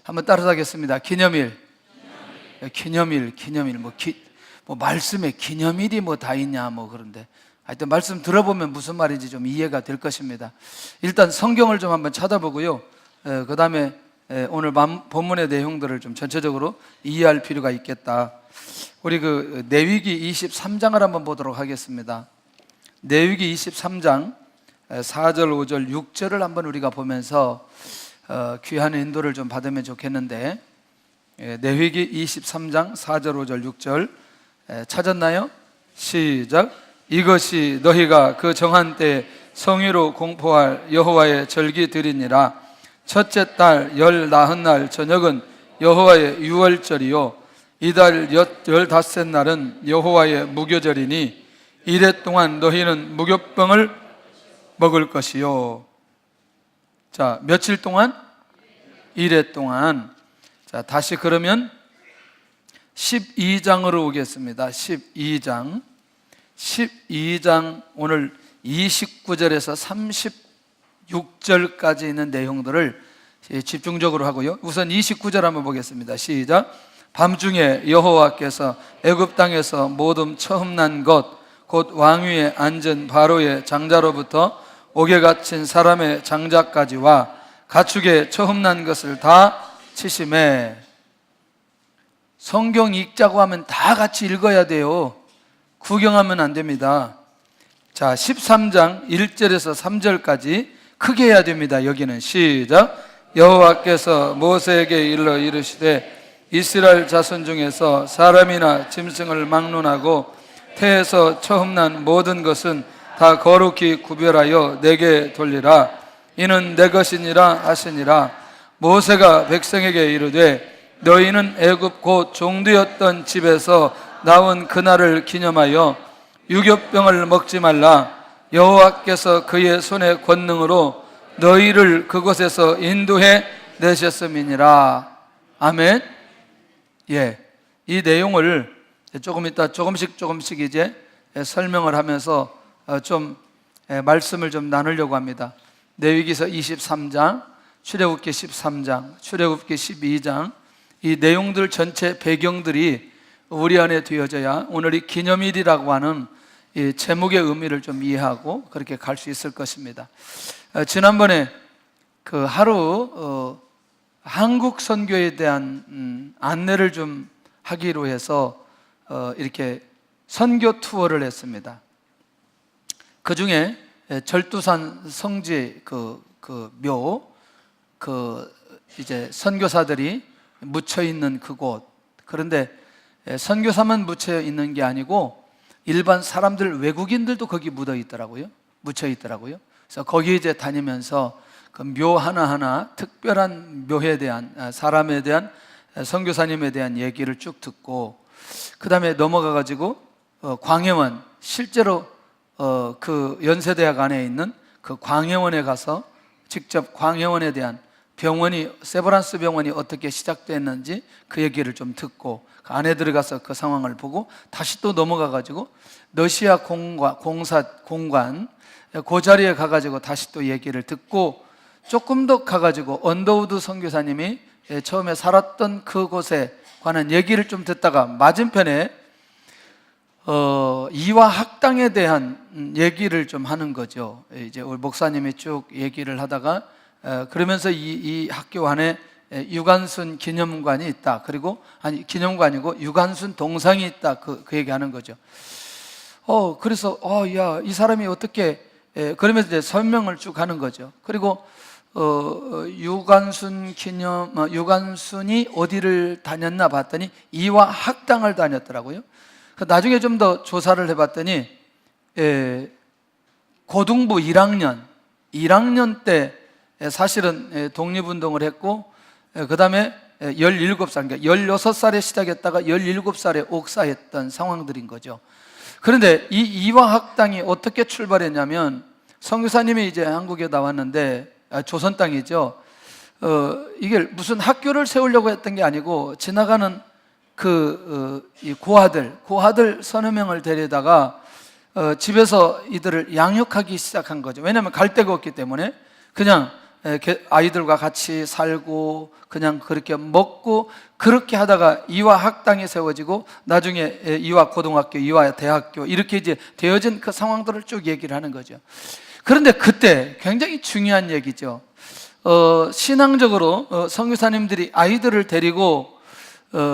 한번 따라서 하겠습니다. 기념일. 기념일. 뭐 말씀에 기념일이 뭐 다 있냐 뭐 그런데 하여튼 말씀 들어보면 무슨 말인지 좀 이해가 될 것입니다. 일단 성경을 좀 한번 찾아보고요. 그 다음에 오늘 본문의 내용들을 좀 전체적으로 이해할 필요가 있겠다. 우리 그 레위기 23장을 한번 보도록 하겠습니다. 레위기 23장 4절, 5절, 6절을 한번 우리가 보면서 귀한 인도를 좀 받으면 좋겠는데, 레위기 23장 4절, 5절, 6절 찾았나요? 시작. 이것이 너희가 그 정한 때에 성위로 공포할 여호와의 절기들이니라. 첫째 달 열 나흔 날 저녁은 여호와의 유월절이요 이달 15째 날은 여호와의 무교절이니 이래 동안 너희는 무교병을 먹을 것이요. 자, 며칠 동안? 이래 동안. 자, 다시 그러면 12장으로 오겠습니다. 12장 오늘 29절에서 36절까지 있는 내용들을 집중적으로 하고요. 우선 29절 한번 보겠습니다. 시작. 밤중에 여호와께서 애굽 땅에서 모든 처음 난 것 곧 왕위에 앉은 바로의 장자로부터 옥에 갇힌 사람의 장자까지와 가축의 처음 난 것을 다 치심해. 성경 읽자고 하면 다 같이 읽어야 돼요. 구경하면 안 됩니다. 자, 13장 1절에서 3절까지 크게 해야 됩니다. 여기는 시작. 여호와께서 모세에게 일러 이르시되 이스라엘 자손 중에서 사람이나 짐승을 막론하고 태에서 처음 난 모든 것은 다 거룩히 구별하여 내게 돌리라. 이는 내 것이니라 하시니라. 모세가 백성에게 이르되 너희는 애굽 곧 종되었던 집에서 나온 그날을 기념하여 유교병을 먹지 말라. 여호와께서 그의 손의 권능으로 너희를 그곳에서 인도해 내셨음이니라. 아멘. 예, 이 내용을 조금 이따 조금씩 이제 설명을 하면서 좀 말씀을 좀 나누려고 합니다. 레위기서 23장, 출애굽기 13장, 출애굽기 12장, 이 내용들 전체 배경들이 우리 안에 되어져야 오늘 이 기념일이라고 하는 이 제목의 의미를 좀 이해하고 그렇게 갈 수 있을 것입니다. 지난번에 그 하루 한국 선교에 대한 안내를 좀 하기로 해서 이렇게 선교 투어를 했습니다. 그 중에 절두산 성지 이제 선교사들이 묻혀 있는 그곳. 그런데 선교사만 묻혀 있는 게 아니고 일반 사람들, 외국인들도 거기 묻혀 있더라고요. 그래서 거기 이제 다니면서 그 묘 하나하나 특별한 묘에 대한, 사람에 대한, 선교사님에 대한 얘기를 쭉 듣고, 그 다음에 넘어가 가지고 광해원, 실제로 그 연세대학 안에 있는 그 광해원에 가서 직접 광해원에 대한 병원이, 세브란스 병원이 어떻게 시작됐는지 그 얘기를 좀 듣고, 그 안에 들어가서 그 상황을 보고 다시 또 넘어가 가지고 러시아 공관 그 자리에 가가지고 다시 또 얘기를 듣고, 조금 더 가가지고 언더우드 선교사님이 처음에 살았던 그곳에 관한 얘기를 좀 듣다가 맞은편에 이화 학당에 대한 얘기를 좀 하는 거죠. 이제 우리 목사님이 쭉 얘기를 하다가 그러면서 이 학교 안에 유관순 기념관이 있다. 그리고 기념관이고 유관순 동상이 있다. 그 얘기하는 거죠. 그래서 야, 이 사람이 어떻게 그러면서 이제 설명을 쭉 하는 거죠. 그리고 유관순이 어디를 다녔나 봤더니 이화 학당을 다녔더라고요. 나중에 좀 더 조사를 해봤더니 고등부 1학년 때 사실은 독립운동을 했고, 그 다음에 17살, 그러니까 16살에 시작했다가 17살에 옥사했던 상황들인 거죠. 그런데 이 이화학당이 어떻게 출발했냐면, 선교사님이 이제 한국에 나왔는데, 조선 땅이죠. 이게 무슨 학교를 세우려고 했던 게 아니고, 지나가는 이 고아들 서너 명을 데려다가 집에서 이들을 양육하기 시작한 거죠. 왜냐하면 갈 데가 없기 때문에 그냥 아이들과 같이 살고 그냥 그렇게 먹고 그렇게 하다가 이화 학당이 세워지고 나중에 이화 고등학교, 이화 대학교 이렇게 이제 되어진 그 상황들을 쭉 얘기를 하는 거죠. 그런데 그때 굉장히 중요한 얘기죠. 신앙적으로 선교사님들이 아이들을 데리고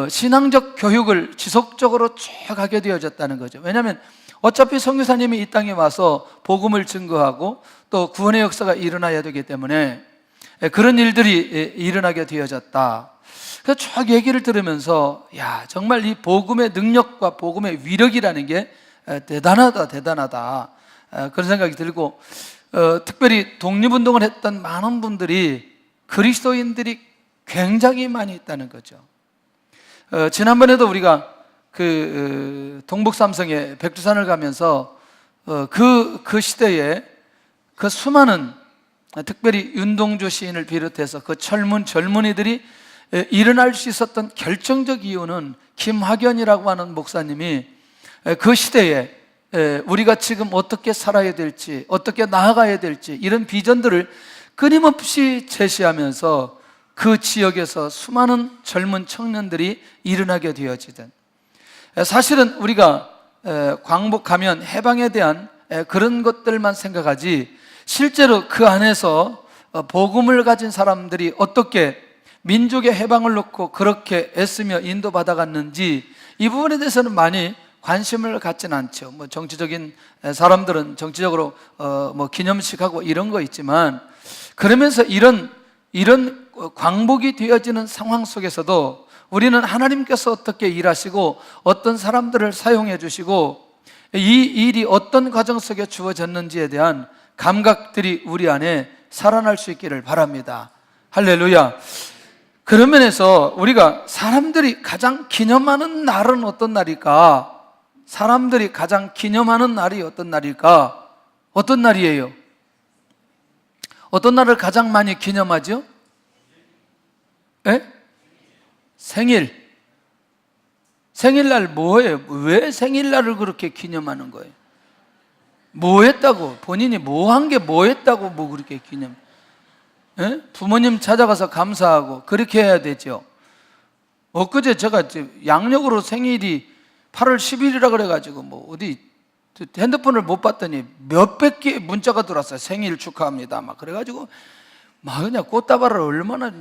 신앙적 교육을 지속적으로 쭉 하게 되어졌다는 거죠. 왜냐하면 어차피 선교사님이 이 땅에 와서 복음을 증거하고 또 구원의 역사가 일어나야 되기 때문에 그런 일들이 일어나게 되어졌다. 그래서 쭉 얘기를 들으면서 야, 정말 이 복음의 능력과 복음의 위력이라는 게 대단하다 그런 생각이 들고 특별히 독립운동을 했던 많은 분들이 그리스도인들이 굉장히 많이 있다는 거죠. 지난번에도 우리가 동북삼성의 백두산을 가면서 그 시대에 그 수많은 특별히 윤동주 시인을 비롯해서 그 젊은이들이 일어날 수 있었던 결정적 이유는 김학연이라고 하는 목사님이 그 시대에 우리가 지금 어떻게 살아야 될지, 어떻게 나아가야 될지 이런 비전들을 끊임없이 제시하면서 그 지역에서 수많은 젊은 청년들이 일어나게 되어지던, 사실은 우리가 광복하면 해방에 대한 그런 것들만 생각하지 실제로 그 안에서 복음을 가진 사람들이 어떻게 민족의 해방을 놓고 그렇게 애쓰며 인도받아갔는지 이 부분에 대해서는 많이 관심을 갖지는 않죠. 뭐 정치적인 사람들은 정치적으로 뭐 기념식하고 이런 거 있지만, 그러면서 이런 광복이 되어지는 상황 속에서도 우리는 하나님께서 어떻게 일하시고 어떤 사람들을 사용해 주시고 이 일이 어떤 과정 속에 주어졌는지에 대한 감각들이 우리 안에 살아날 수 있기를 바랍니다. 할렐루야. 그런 면에서 우리가 사람들이 가장 기념하는 날은 어떤 날일까? 사람들이 가장 기념하는 날이 어떤 날일까? 어떤 날이에요? 어떤 날을 가장 많이 기념하죠? 예? 생일. 생일날 뭐예요? 왜 생일날을 그렇게 기념하는 거예요? 뭐 했다고? 본인이 뭐 한 게 뭐 했다고 뭐 그렇게 기념? 예? 부모님 찾아가서 감사하고 그렇게 해야 되죠. 엊그제 제가 양력으로 생일이 8월 10일이라 그래가지고 뭐 어디 핸드폰을 못 봤더니 몇백 개의 문자가 들어왔어요. 생일 축하합니다. 막 그래가지고 막 그냥 꽃다발을 얼마나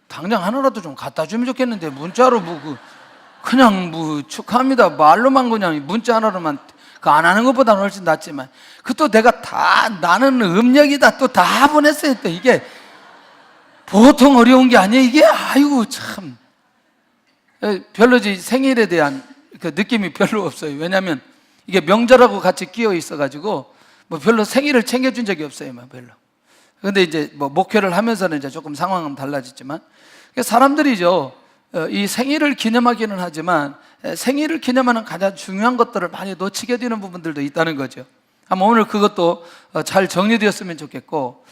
당장 하나라도 좀 갖다 주면 좋겠는데 문자로 그냥 축하합니다 말로만 그냥 문자 하나로만 그 안 하는 것보다는 훨씬 낫지만 그 또 내가 다 나는 음력이다 또 다 보냈어요. 또 이게 보통 어려운 게 아니에요. 이게 아이고 참 별로 생일에 대한 그 느낌이 별로 없어요. 왜냐하면 이게 명절하고 같이 끼어 있어가지고 뭐 별로 생일을 챙겨준 적이 없어요. 뭐 별로. 근데 이제 뭐 목회를 하면서는 이제 조금 상황은 달라졌지만 사람들이죠. 이 생일을 기념하기는 하지만 생일을 기념하는 가장 중요한 것들을 많이 놓치게 되는 부분들도 있다는 거죠. 아마 오늘 그것도 잘 정리되었으면 좋겠고,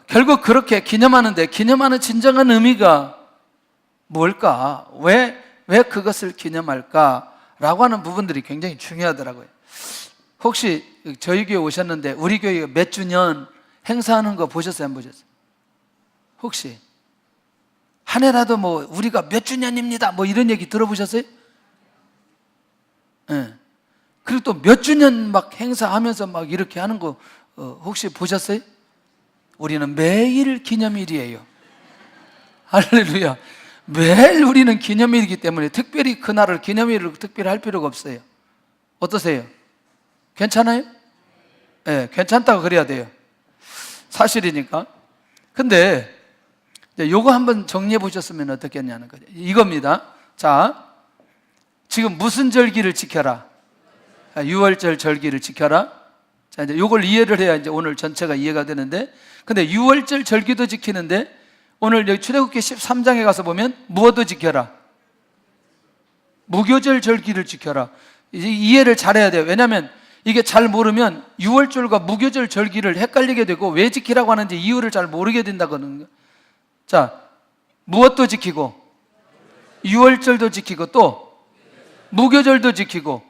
결국 그렇게 기념하는데 기념하는 진정한 의미가 뭘까? 왜 그것을 기념할까라고 하는 부분들이 굉장히 중요하더라고요. 혹시 저희 교회 오셨는데 우리 교회 몇 주년 행사하는 거 보셨어요? 안 보셨어요? 혹시 한 해라도 뭐 우리가 몇 주년입니다 뭐 이런 얘기 들어보셨어요? 네. 그리고 또 몇 주년 막 행사하면서 막 이렇게 하는 거 혹시 보셨어요? 우리는 매일 기념일이에요. 할렐루야. 매일 우리는 기념일이기 때문에 특별히 그날을 기념일을 특별히 할 필요가 없어요. 어떠세요? 괜찮아요? 네, 괜찮다고 그래야 돼요. 사실이니까. 근데 요거 한번 정리해 보셨으면 어떻겠냐는 거죠. 이겁니다. 자, 지금 무슨 절기를 지켜라? 6월절 절기를 지켜라. 자, 이제 요걸 이해를 해야 이제 오늘 전체가 이해가 되는데, 근데 6월절 절기도 지키는데 오늘 여기 출애굽기 13장에 가서 보면 무엇도 지켜라? 무교절 절기를 지켜라. 이해를 잘해야 돼요. 왜냐하면 이게 잘 모르면 6월절과 무교절 절기를 헷갈리게 되고 왜 지키라고 하는지 이유를 잘 모르게 된다거든요. 자, 무엇도 지키고 6월절도 지키고 또 무교절도 지키고.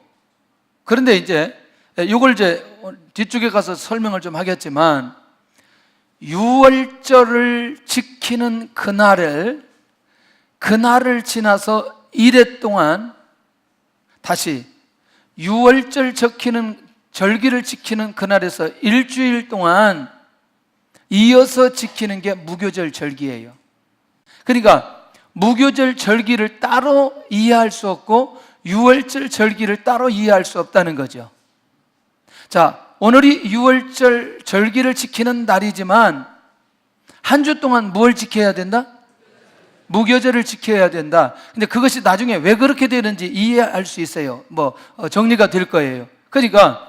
그런데 이제 이걸 이제 뒤쪽에 가서 설명을 좀 하겠지만 유월절을 지키는 그날을 지나서 이래 동안 다시 유월절 절기를 지키는 그날에서 일주일 동안 이어서 지키는 게 무교절 절기예요. 그러니까 무교절 절기를 따로 이해할 수 없고 유월절 절기를 따로 이해할 수 없다는 거죠. 자, 오늘이 유월절 절기를 지키는 날이지만 한 주 동안 뭘 지켜야 된다? 무교절을 지켜야 된다. 근데 그것이 나중에 왜 그렇게 되는지 이해할 수 있어요. 정리가 될 거예요. 그러니까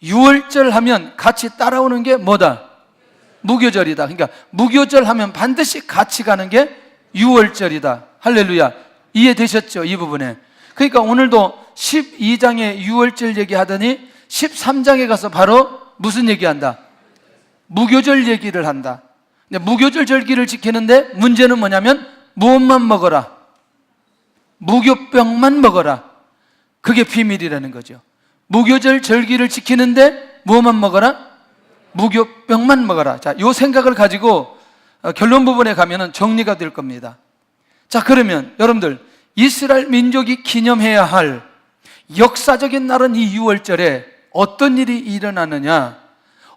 유월절 하면 같이 따라오는 게 뭐다? 무교절이다. 그러니까 무교절 하면 반드시 같이 가는 게 유월절이다. 할렐루야. 이해되셨죠? 이 부분에. 그러니까 오늘도 12장에 유월절 얘기하더니 13장에 가서 바로 무슨 얘기한다? 무교절 얘기를 한다. 근데 무교절 절기를 지키는데 문제는 뭐냐면 무엇만 먹어라? 무교병만 먹어라. 그게 비밀이라는 거죠. 무교절 절기를 지키는데 무엇만 먹어라? 무교병만 먹어라. 자, 요 생각을 가지고 결론 부분에 가면은 정리가 될 겁니다. 자, 그러면 여러분들 이스라엘 민족이 기념해야 할 역사적인 날은 이 유월절에 어떤 일이 일어나느냐?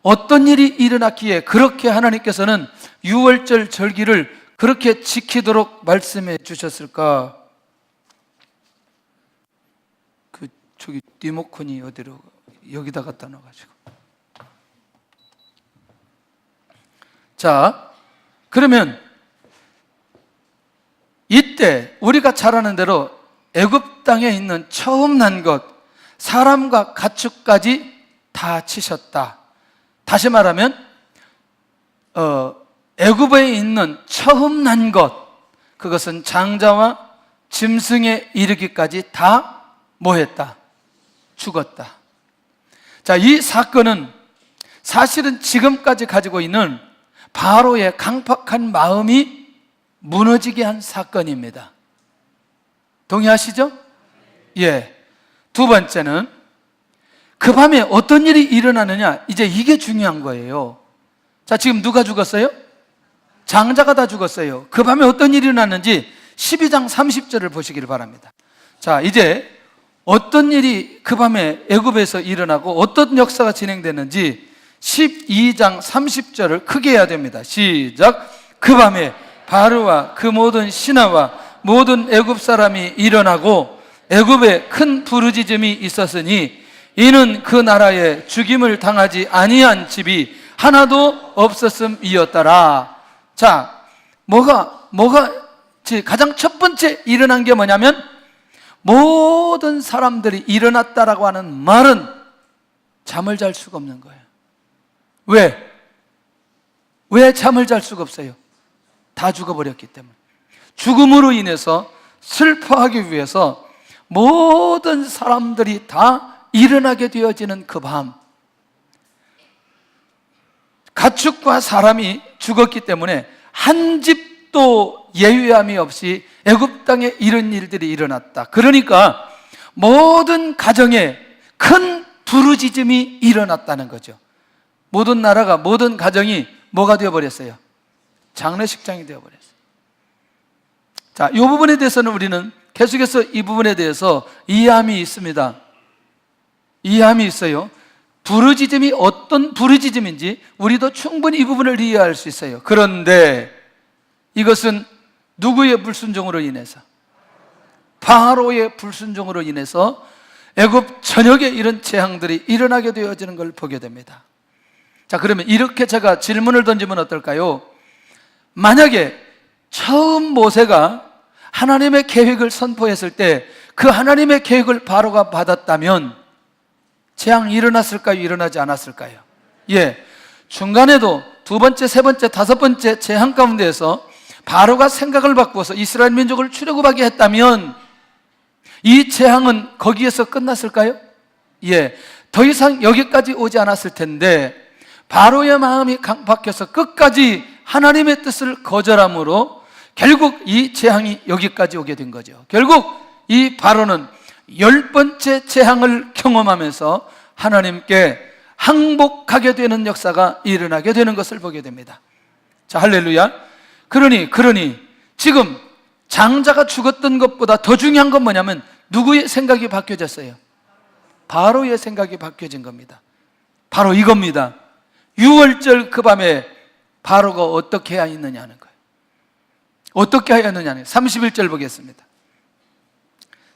어떤 일이 일어났기에 그렇게 하나님께서는 유월절 절기를 그렇게 지키도록 말씀해 주셨을까? 저기 리모컨이 어디로 여기다 갖다 놔가지고. 자, 그러면 이때 우리가 잘 아는 대로 애굽 땅에 있는 처음 난 것, 사람과 가축까지 다 치셨다. 다시 말하면 애굽에 있는 처음 난 것, 그것은 장자와 짐승에 이르기까지 다 뭐했다? 죽었다. 자, 이 사건은 사실은 지금까지 가지고 있는 바로의 강팍한 마음이 무너지게 한 사건입니다. 동의하시죠? 예. 두 번째는 그 밤에 어떤 일이 일어나느냐, 이제 이게 중요한 거예요. 자, 지금 누가 죽었어요? 장자가 다 죽었어요. 그 밤에 어떤 일이 일어났는지 12장 30절을 보시기를 바랍니다. 자, 이제 어떤 일이 그 밤에 애굽에서 일어나고 어떤 역사가 진행되는지 12장 30절을 크게 해야 됩니다. 시작. 그 밤에 바로와 그 모든 신하와 모든 애굽 사람이 일어나고 애굽에 큰 부르짖음이 있었으니 이는 그 나라에 죽임을 당하지 아니한 집이 하나도 없었음이었더라. 자, 가장 첫 번째 일어난 게 뭐냐면 모든 사람들이 일어났다라고 하는 말은 잠을 잘 수가 없는 거예요. 왜? 왜 잠을 잘 수가 없어요? 다 죽어버렸기 때문에. 죽음으로 인해서 슬퍼하기 위해서 모든 사람들이 다 일어나게 되어지는 그 밤, 가축과 사람이 죽었기 때문에 한 집도 예외함이 없이 애굽 땅에 이런 일들이 일어났다. 그러니까 모든 가정에 큰 부르짖음이 일어났다는 거죠. 모든 나라가, 모든 가정이 뭐가 되어버렸어요? 장례식장이 되어버렸어요. 자, 이 부분에 대해서는 우리는 계속해서 이 부분에 대해서 이해함이 있습니다. 이해함이 있어요. 부르짖음이 어떤 부르짖음인지 우리도 충분히 이 부분을 이해할 수 있어요. 그런데 이것은 누구의 불순종으로 인해서? 바로의 불순종으로 인해서 애굽 전역에 이런 재앙들이 일어나게 되어지는 걸 보게 됩니다. 자, 그러면 이렇게 제가 질문을 던지면 어떨까요? 만약에 처음 모세가 하나님의 계획을 선포했을 때 그 하나님의 계획을 바로가 받았다면 재앙이 일어났을까요? 일어나지 않았을까요? 예. 중간에도 두 번째, 세 번째, 다섯 번째 재앙 가운데에서 바로가 생각을 바꾸어서 이스라엘 민족을 출애굽하게 했다면 이 재앙은 거기에서 끝났을까요? 예. 더 이상 여기까지 오지 않았을 텐데 바로의 마음이 강박해서 끝까지 하나님의 뜻을 거절함으로 결국 이 재앙이 여기까지 오게 된 거죠. 결국 이 바로는 10번째 재앙을 경험하면서 하나님께 항복하게 되는 역사가 일어나게 되는 것을 보게 됩니다. 자, 할렐루야. 그러니 지금 장자가 죽었던 것보다 더 중요한 건 뭐냐면 누구의 생각이 바뀌어졌어요? 바로의 생각이 바뀌어진 겁니다. 바로 이겁니다. 6월절 그 밤에 바로가 어떻게 해야 했느냐는 거예요. 어떻게 해야 했느냐는 31절 보겠습니다.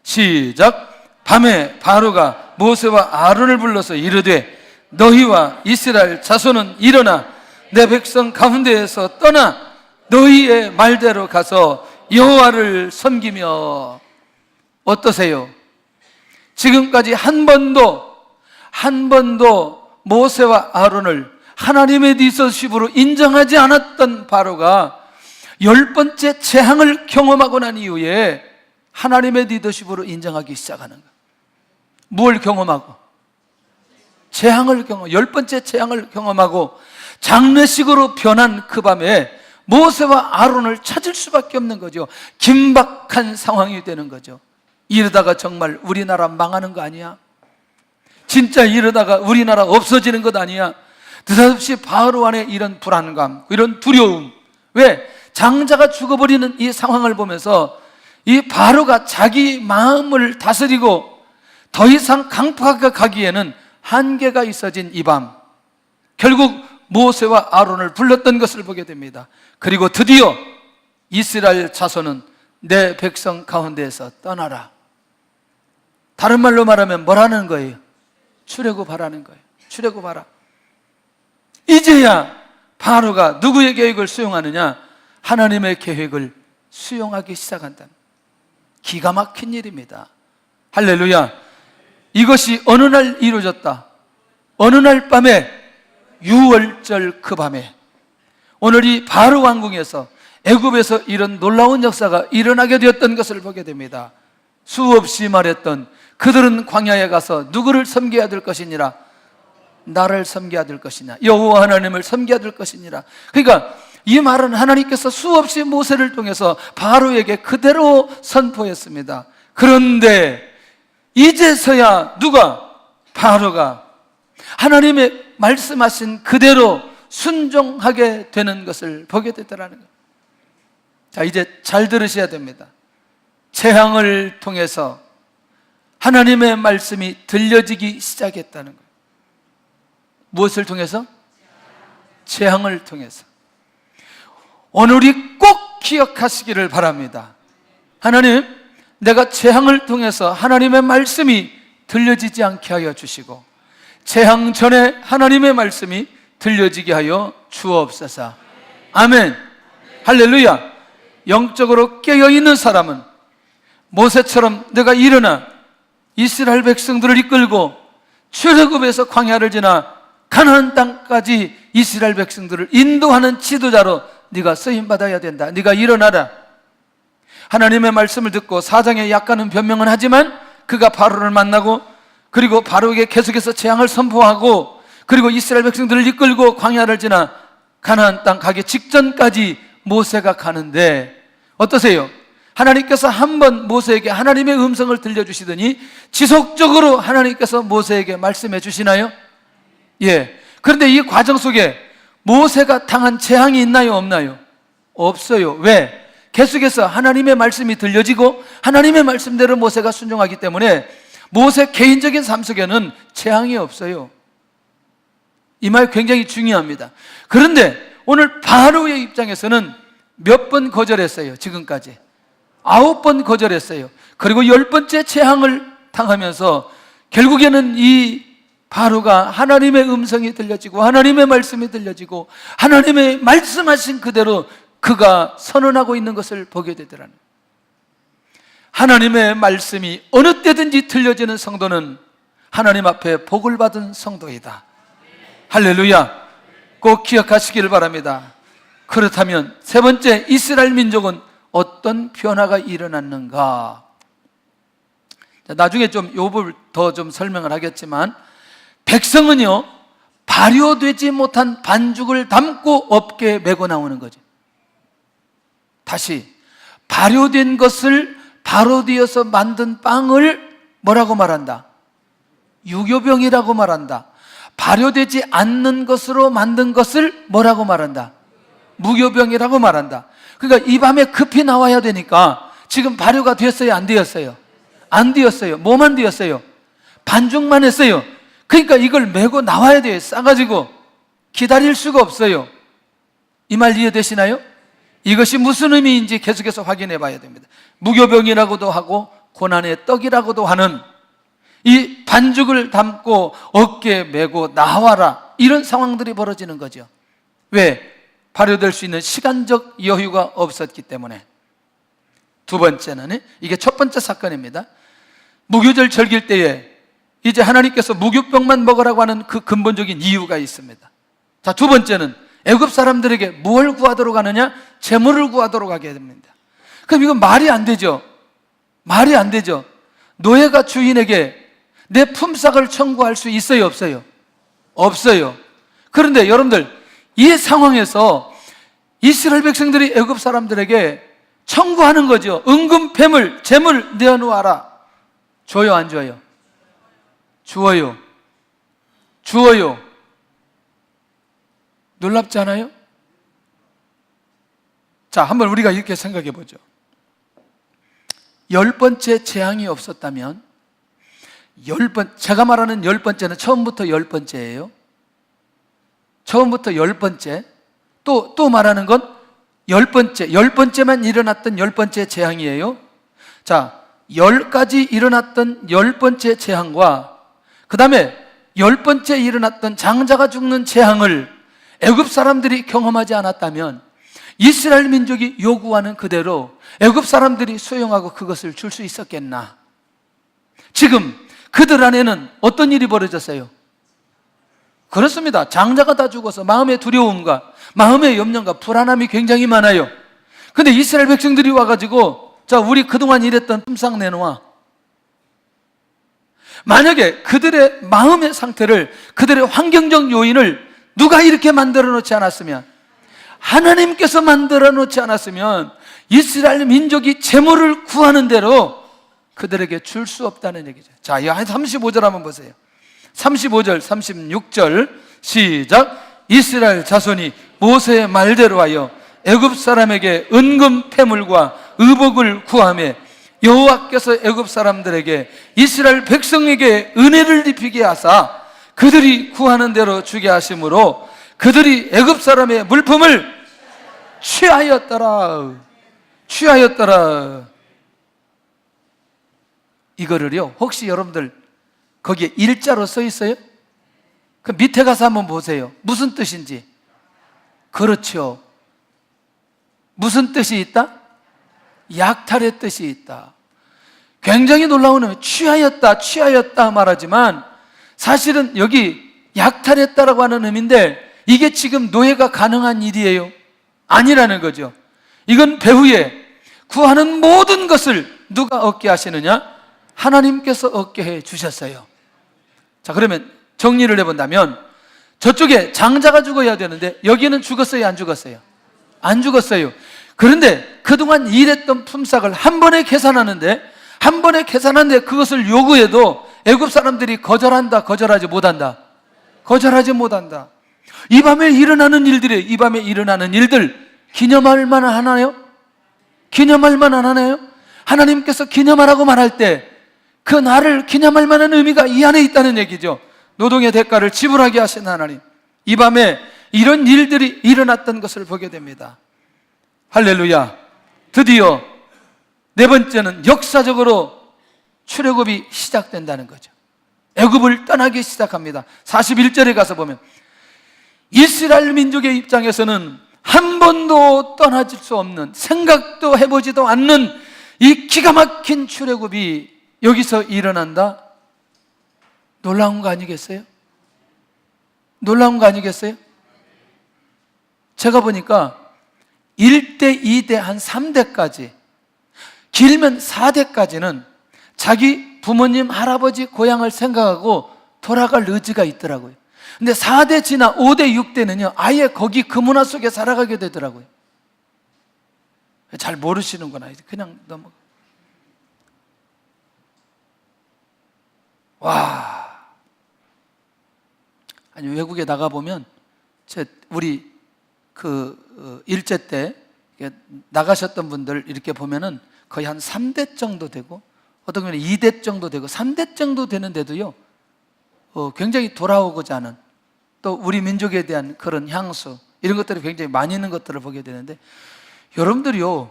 시작. 밤에 바로가 모세와 아론을 불러서 이르되 너희와 이스라엘 자손은 일어나 내 백성 가운데에서 떠나 너희의 말대로 가서 여호와를 섬기며. 어떠세요? 지금까지 한 번도 모세와 아론을 하나님의 리더십으로 인정하지 않았던 바로가 10번째 재앙을 경험하고 난 이후에 하나님의 리더십으로 인정하기 시작하는 거예요. 뭘 경험하고? 재앙을 경험, 10번째 재앙을 경험하고 장례식으로 변한 그 밤에 모세와 아론을 찾을 수밖에 없는 거죠. 긴박한 상황이 되는 거죠. 이러다가 정말 우리나라 망하는 거 아니야? 진짜 이러다가 우리나라 없어지는 것 아니야? 느닷없이 바로 안에 이런 불안감, 이런 두려움. 왜? 장자가 죽어버리는 이 상황을 보면서 이 바로가 자기 마음을 다스리고 더 이상 강팍하게 가기에는 한계가 있어진 이 밤, 결국 모세와 아론을 불렀던 것을 보게 됩니다. 그리고 드디어 이스라엘 자손은 내 백성 가운데에서 떠나라. 다른 말로 말하면 뭐라는 거예요? 출애굽하라는 거예요. 출애굽하라. 이제야 바로가 누구의 계획을 수용하느냐? 하나님의 계획을 수용하기 시작한다는, 기가 막힌 일입니다. 할렐루야. 이것이 어느 날 이루어졌다. 어느 날 밤에, 6월절 그 밤에, 오늘 이 바로 왕궁에서, 애굽에서 이런 놀라운 역사가 일어나게 되었던 것을 보게 됩니다. 수없이 말했던 그들은 광야에 가서 누구를 섬겨야 될 것이니라? 나를 섬겨야 될 것이냐? 여호와 하나님을 섬겨야 될 것이니라. 그러니까 이 말은 하나님께서 수없이 모세를 통해서 바로에게 그대로 선포했습니다. 그런데 이제서야 누가? 바로가 하나님의 말씀하신 그대로 순종하게 되는 것을 보게 되더라는 거예요. 자, 이제 잘 들으셔야 됩니다. 재앙을 통해서 하나님의 말씀이 들려지기 시작했다는 거예요. 무엇을 통해서? 재앙을 통해서. 오늘이 꼭 기억하시기를 바랍니다. 하나님, 내가 재앙을 통해서 하나님의 말씀이 들려지지 않게 하여 주시고 재앙 전에 하나님의 말씀이 들려지게 하여 주옵소서. 아멘. 할렐루야. 영적으로 깨어있는 사람은 모세처럼 내가 일어나 이스라엘 백성들을 이끌고 출애굽에서 광야를 지나 가나안 땅까지 이스라엘 백성들을 인도하는 지도자로 네가 쓰임받아야 된다. 네가 일어나라. 하나님의 말씀을 듣고 사장에 약간은 변명은 하지만 그가 바로를 만나고 그리고 바로에게 계속해서 재앙을 선포하고 그리고 이스라엘 백성들을 이끌고 광야를 지나 가나안 땅 가기 직전까지 모세가 가는데 어떠세요? 하나님께서 한 번 모세에게 하나님의 음성을 들려주시더니 지속적으로 하나님께서 모세에게 말씀해 주시나요? 예. 그런데 이 과정 속에 모세가 당한 재앙이 있나요? 없나요? 없어요. 왜? 계속해서 하나님의 말씀이 들려지고 하나님의 말씀대로 모세가 순종하기 때문에 모세 개인적인 삶 속에는 재앙이 없어요. 이 말 굉장히 중요합니다. 그런데 오늘 바로의 입장에서는 몇 번 거절했어요. 지금까지 9번 거절했어요. 그리고 10번째 재앙을 당하면서 결국에는 이 바로가 하나님의 음성이 들려지고 하나님의 말씀이 들려지고 하나님의 말씀하신 그대로 그가 선언하고 있는 것을 보게 되더라는 거예요. 하나님의 말씀이 어느 때든지 들려지는 성도는 하나님 앞에 복을 받은 성도이다. 할렐루야. 꼭 기억하시기를 바랍니다. 그렇다면 세 번째, 이스라엘 민족은 어떤 변화가 일어났는가? 나중에 좀 이 부분을 더 좀 설명을 하겠지만 백성은요 발효되지 못한 반죽을 담고 어깨에 메고 나오는 거죠. 다시 발효된 것을 발효되어서 만든 빵을 뭐라고 말한다? 유교병이라고 말한다. 발효되지 않는 것으로 만든 것을 뭐라고 말한다? 무교병이라고 말한다. 그러니까 이 밤에 급히 나와야 되니까 지금 발효가 됐어요, 안 되었어요? 안 되었어요. 뭐만 되었어요? 반죽만 했어요. 그러니까 이걸 메고 나와야 돼요. 싸가지고 기다릴 수가 없어요. 이 말 이해되시나요? 이것이 무슨 의미인지 계속해서 확인해 봐야 됩니다. 무교병이라고도 하고 고난의 떡이라고도 하는 이 반죽을 담고 어깨에 메고 나와라, 이런 상황들이 벌어지는 거죠. 왜? 발효될 수 있는 시간적 여유가 없었기 때문에. 두 번째는, 이게 첫 번째 사건입니다. 무교절 절길 때에 이제 하나님께서 무교병만 먹으라고 하는 그 근본적인 이유가 있습니다. 자, 두 번째는 애굽 사람들에게 뭘 구하도록 하느냐? 재물을 구하도록 하게 됩니다. 그럼 이건 말이 안 되죠. 말이 안 되죠. 노예가 주인에게 내 품삯을 청구할 수 있어요, 없어요? 없어요. 그런데 여러분들, 이 상황에서 이스라엘 백성들이 애굽 사람들에게 청구하는 거죠. 은금, 폐물, 재물 내어놓아라. 줘요, 안 줘요? 주어요. 주어요. 놀랍지 않아요? 자, 한번 우리가 이렇게 생각해 보죠. 10번째 재앙이 없었다면, 제가 말하는 10번째는 처음부터 10번째예요. 처음부터 10번째. 또 말하는 건 10번째, 10번째만 일어났던 10번째 재앙이에요. 자, 10가지 일어났던 10번째 재앙과 그 다음에 10번째 일어났던 장자가 죽는 재앙을 애굽 사람들이 경험하지 않았다면 이스라엘 민족이 요구하는 그대로 애굽 사람들이 수용하고 그것을 줄 수 있었겠나? 지금 그들 안에는 어떤 일이 벌어졌어요? 그렇습니다. 장자가 다 죽어서 마음의 두려움과 마음의 염려과 불안함이 굉장히 많아요. 근데 이스라엘 백성들이 와가지고, 자, 우리 그동안 일했던 품삯 내놓아. 만약에 그들의 마음의 상태를, 그들의 환경적 요인을 누가 이렇게 만들어 놓지 않았으면, 하나님께서 만들어 놓지 않았으면 이스라엘 민족이 재물을 구하는 대로 그들에게 줄 수 없다는 얘기죠. 자, 이 35절 한번 보세요. 35절, 36절 시작. 이스라엘 자손이 모세의 말대로 하여 애굽 사람에게 은금 패물과 의복을 구하며 여호와께서 애굽 사람들에게 이스라엘 백성에게 은혜를 입히게 하사 그들이 구하는 대로 주게 하심으로 그들이 애굽 사람의 물품을 취하였더라. 취하였더라. 이거를요, 혹시 여러분들 거기에 일자로 써 있어요? 그 밑에 가서 한번 보세요. 무슨 뜻인지. 그렇죠. 무슨 뜻이 있다? 약탈의 뜻이 있다. 굉장히 놀라운 의미. 취하였다, 취하였다 말하지만 사실은 여기 약탈했다라고 하는 의미인데 이게 지금 노예가 가능한 일이에요? 아니라는 거죠. 이건 배후에 구하는 모든 것을 누가 얻게 하시느냐? 하나님께서 얻게 해 주셨어요. 자, 그러면 정리를 해본다면 저쪽에 장자가 죽어야 되는데 여기는 죽었어요, 안 죽었어요? 안 죽었어요. 그런데 그동안 일했던 품삯을 한 번에 계산하는데 그것을 요구해도 애굽 사람들이 거절한다, 거절하지 못한다? 거절하지 못한다. 이 밤에 일어나는 일들 기념할 만한 하나요? 기념할 만한 하나요? 하나님께서 기념하라고 말할 때 그 날을 기념할 만한 의미가 이 안에 있다는 얘기죠. 노동의 대가를 지불하게 하신 하나님. 이 밤에 이런 일들이 일어났던 것을 보게 됩니다. 할렐루야. 드디어 네 번째는 역사적으로 출애굽이 시작된다는 거죠. 애굽을 떠나기 시작합니다. 41절에 가서 보면 이스라엘 민족의 입장에서는 한 번도 떠나질 수 없는, 생각도 해보지도 않는 이 기가 막힌 출애굽이 여기서 일어난다? 놀라운 거 아니겠어요? 놀라운 거 아니겠어요? 제가 보니까 1대, 2대, 한 3대까지, 길면 4대까지는 자기 부모님, 할아버지, 고향을 생각하고 돌아갈 의지가 있더라고요. 근데 4대 지나 5대, 6대는요, 아예 거기 그 문화 속에 살아가게 되더라고요. 잘 모르시는구나. 그냥 넘어가. 와. 아니 외국에 나가 보면 우리 일제 때 나가셨던 분들 이렇게 보면은 거의 한 3대 정도 되고 어떤 경우는 2대 정도 되고 3대 정도 되는데도요 굉장히 돌아오고자 하는 또 우리 민족에 대한 그런 향수 이런 것들이 굉장히 많이 있는 것들을 보게 되는데 여러분들이요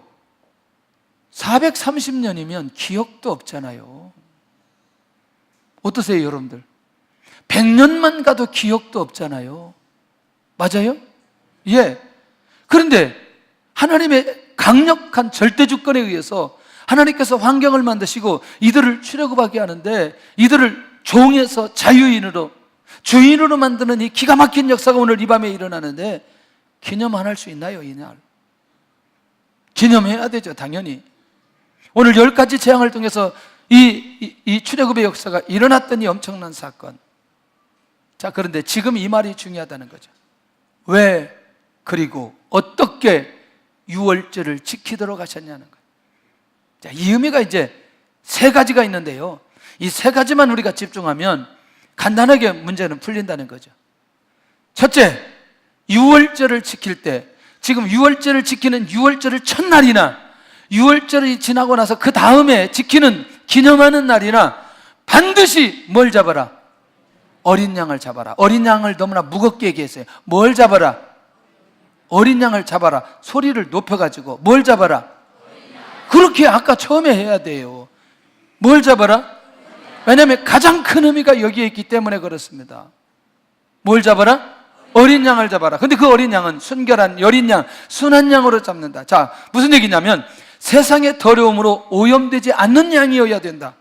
430년이면 기억도 없잖아요. 어떠세요 여러분들? 100년만 가도 기억도 없잖아요. 맞아요? 예. 그런데 하나님의 강력한 절대 주권에 의해서 하나님께서 환경을 만드시고 이들을 출애굽하게 하는데 이들을 종에서 자유인으로 주인으로 만드는 이 기가 막힌 역사가 오늘 이 밤에 일어나는데 기념 안 할 수 있나요? 이날 기념해야 되죠. 당연히 오늘 10가지 재앙을 통해서 이 출애굽의 역사가 일어났던 이 엄청난 사건. 자, 그런데 지금 이 말이 중요하다는 거죠. 왜 그리고 어떻게 유월절을 지키도록 하셨냐는 거예요. 자, 이 의미가 이제 3가지가 있는데요 이 3가지만 우리가 집중하면 간단하게 문제는 풀린다는 거죠. 첫째, 유월절을 지킬 때 지금 유월절을 지키는 유월절을 첫날이나 유월절이 지나고 나서 그 다음에 지키는 기념하는 날이나 반드시 뭘 잡아라? 어린 양을 잡아라. 어린 양을 너무나 무겁게 얘기했어요. 뭘 잡아라? 어린 양을 잡아라. 소리를 높여가지고 뭘 잡아라? 그렇게 아까 처음에 해야 돼요. 뭘 잡아라? 왜냐하면 가장 큰 의미가 여기에 있기 때문에 그렇습니다. 뭘 잡아라? 어린 양을 잡아라. 근데 그 어린 양은 순결한 여린 양, 순한 양으로 잡는다. 자, 무슨 얘기냐면 세상의 더러움으로 오염되지 않는 양이어야 된다.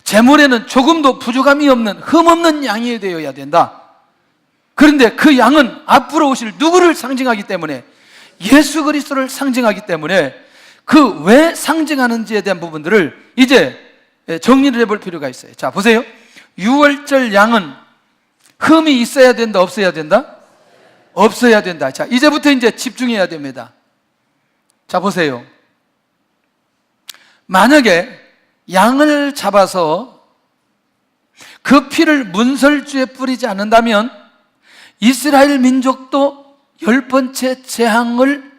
제물에는 조금도 부족함이 없는 흠없는 양이 되어야 된다. 그런데 그 양은 앞으로 오실 누구를 상징하기 때문에 예수 그리스도를 상징하기 때문에 그 왜 상징하는지에 대한 부분들을 이제 정리를 해볼 필요가 있어요. 자, 보세요. 유월절 양은 흠이 있어야 된다, 없어야 된다? 없어야 된다. 자, 이제부터 이제 집중해야 됩니다. 자, 보세요. 만약에 양을 잡아서 그 피를 문설주에 뿌리지 않는다면 이스라엘 민족도 10번째 재앙을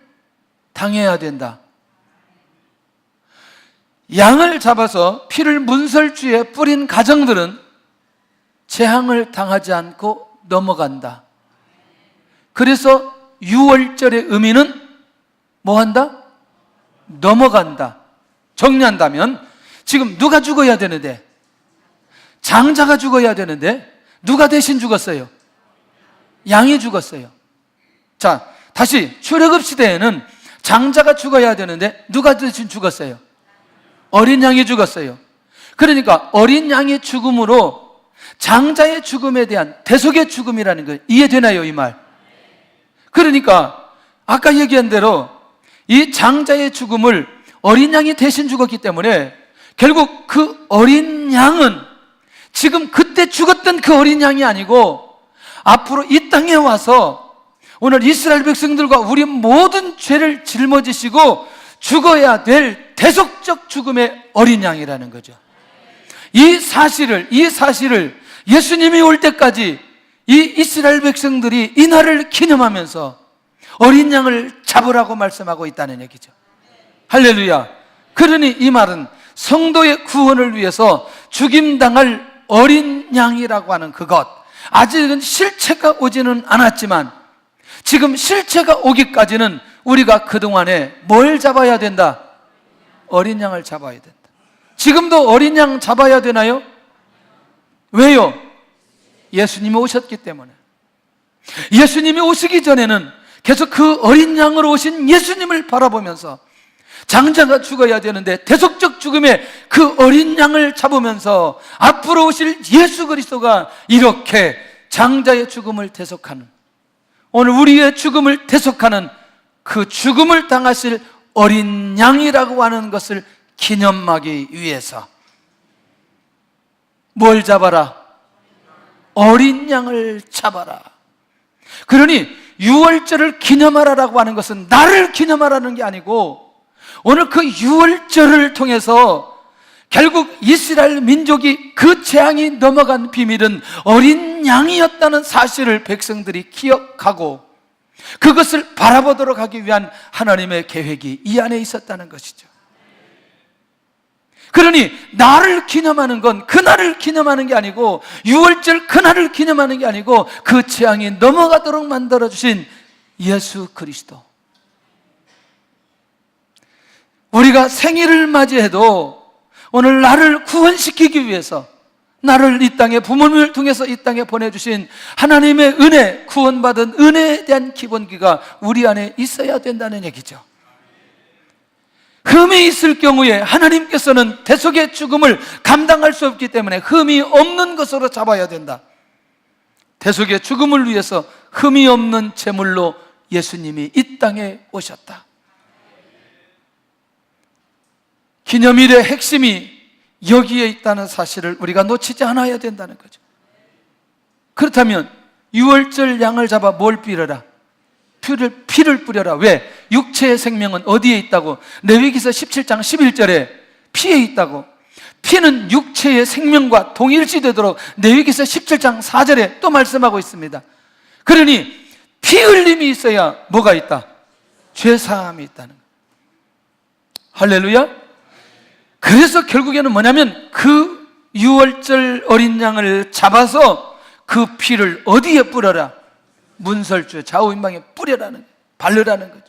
당해야 된다. 양을 잡아서 피를 문설주에 뿌린 가정들은 재앙을 당하지 않고 넘어간다. 그래서 유월절의 의미는 뭐 한다? 넘어간다. 정리한다면 지금 누가 죽어야 되는데? 장자가 죽어야 되는데 누가 대신 죽었어요? 양이 죽었어요. 자, 다시 출애굽 시대에는 장자가 죽어야 되는데 누가 대신 죽었어요? 어린 양이 죽었어요. 그러니까 어린 양의 죽음으로 장자의 죽음에 대한 대속의 죽음이라는 거 이해되나요? 이 말. 그러니까 아까 얘기한 대로 이 장자의 죽음을 어린 양이 대신 죽었기 때문에 결국 그 어린 양은 지금 그때 죽었던 그 어린 양이 아니고 앞으로 이 땅에 와서 오늘 이스라엘 백성들과 우리 모든 죄를 짊어지시고 죽어야 될 대속적 죽음의 어린 양이라는 거죠. 이 사실을 예수님이 올 때까지 이 이스라엘 백성들이 이 날을 기념하면서 어린 양을 잡으라고 말씀하고 있다는 얘기죠. 할렐루야. 그러니 이 말은 성도의 구원을 위해서 죽임당할 어린 양이라고 하는 그것, 아직은 실체가 오지는 않았지만 지금 실체가 오기까지는 우리가 그동안에 뭘 잡아야 된다? 어린 양을 잡아야 된다. 지금도 어린 양 잡아야 되나요? 왜요? 예수님이 오셨기 때문에. 예수님이 오시기 전에는 계속 그 어린 양으로 오신 예수님을 바라보면서 장자가 죽어야 되는데 대속적 죽음의 그 어린 양을 잡으면서 앞으로 오실 예수 그리스도가 이렇게 장자의 죽음을 대속하는, 오늘 우리의 죽음을 대속하는 그 죽음을 당하실 어린 양이라고 하는 것을 기념하기 위해서 뭘 잡아라? 어린 양을 잡아라. 그러니 유월절을 기념하라라고 하는 것은 나를 기념하라는 게 아니고 오늘 그 유월절을 통해서 결국 이스라엘 민족이 그 재앙이 넘어간 비밀은 어린 양이었다는 사실을 백성들이 기억하고 그것을 바라보도록 하기 위한 하나님의 계획이 이 안에 있었다는 것이죠. 그러니 나를 기념하는 건 그날을 기념하는 게 아니고, 유월절 그날을 기념하는 게 아니고, 그 재앙이 넘어가도록 만들어주신 예수 그리스도. 우리가 생일을 맞이해도 오늘 나를 구원시키기 위해서, 나를 이 땅에 부모님을 통해서 이 땅에 보내주신 하나님의 은혜, 구원받은 은혜에 대한 기본기가 우리 안에 있어야 된다는 얘기죠. 흠이 있을 경우에 하나님께서는 대속의 죽음을 감당할 수 없기 때문에 흠이 없는 것으로 잡아야 된다. 대속의 죽음을 위해서 흠이 없는 제물로 예수님이 이 땅에 오셨다. 기념일의 핵심이 여기에 있다는 사실을 우리가 놓치지 않아야 된다는 거죠. 그렇다면 유월절 양을 잡아 뭘 빌어라? 피를 뿌려라. 왜? 육체의 생명은 어디에 있다고? 레위기서 17장 11절에 피에 있다고. 피는 육체의 생명과 동일시되도록 레위기서 17장 4절에 또 말씀하고 있습니다. 그러니 피 흘림이 있어야 뭐가 있다? 죄사함이 있다는 거예요. 할렐루야. 그래서 결국에는 뭐냐면 그 유월절 어린 양을 잡아서 그 피를 어디에 뿌려라? 문설주에 좌우인방에 뿌려라는, 바르라는 거죠.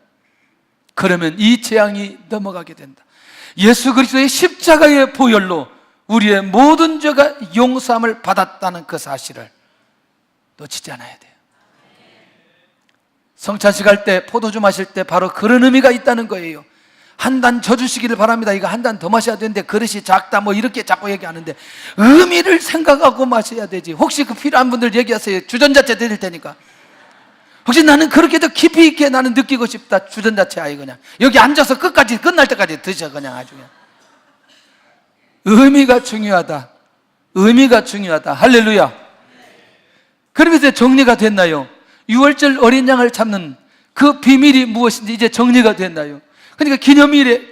그러면 이 재앙이 넘어가게 된다. 예수 그리스도의 십자가의 보혈로 우리의 모든 죄가 용서함을 받았다는 그 사실을 놓치지 않아야 돼요. 성찬식 할 때, 포도주 마실 때 바로 그런 의미가 있다는 거예요. 한 잔 져주시기를 바랍니다. 이거 한 잔 더 마셔야 되는데 그릇이 작다 뭐 이렇게 자꾸 얘기하는데 의미를 생각하고 마셔야 되지. 혹시 그 필요한 분들 얘기하세요. 주전자체 드릴 테니까. 혹시 나는 그렇게 더 깊이 있게 나는 느끼고 싶다. 주전자체 아예 그냥 여기 앉아서 끝까지, 끝날 때까지 드셔. 그냥 아주 그냥. 의미가 중요하다. 의미가 중요하다. 할렐루야. 그러면서 정리가 됐나요? 유월절 어린 양을 잡는 그 비밀이 무엇인지 이제 정리가 됐나요? 그러니까 기념일에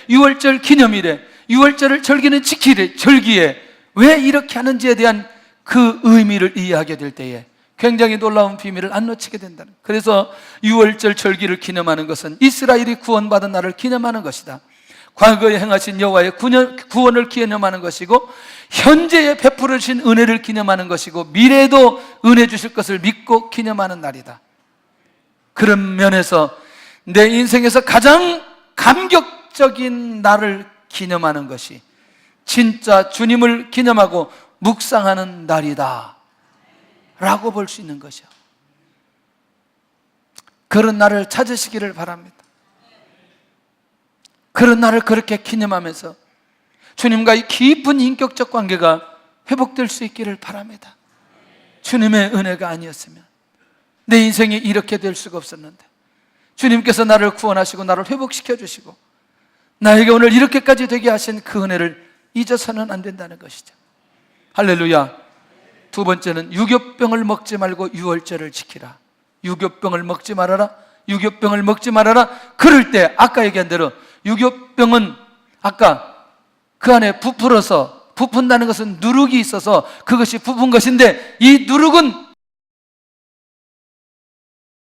유월절 기념일에 유월절을 절기는 지키래, 절기에 왜 이렇게 하는지에 대한 그 의미를 이해하게 될 때에 굉장히 놀라운 비밀을 안 놓치게 된다는. 그래서 유월절 절기를 기념하는 것은 이스라엘이 구원받은 날을 기념하는 것이다. 과거에 행하신 여호와의 구원을 기념하는 것이고, 현재에 베풀으신 은혜를 기념하는 것이고, 미래에도 은혜 주실 것을 믿고 기념하는 날이다. 그런 면에서 내 인생에서 가장 감격적인 날을 기념하는 것이 진짜 주님을 기념하고 묵상하는 날이다 라고 볼 수 있는 것이요. 그런 날을 찾으시기를 바랍니다. 그런 날을 그렇게 기념하면서 주님과의 깊은 인격적 관계가 회복될 수 있기를 바랍니다. 주님의 은혜가 아니었으면 내 인생이 이렇게 될 수가 없었는데, 주님께서 나를 구원하시고 나를 회복시켜 주시고 나에게 오늘 이렇게까지 되게 하신 그 은혜를 잊어서는 안 된다는 것이죠. 할렐루야. 두 번째는 유교병을 먹지 말고 유월절을 지키라. 유교병을 먹지 말아라. 유교병을 먹지 말아라. 그럴 때 아까 얘기한 대로 유교병은 아까 그 안에 부풀어서, 부푼다는 것은 누룩이 있어서 그것이 부푼 것인데, 이 누룩은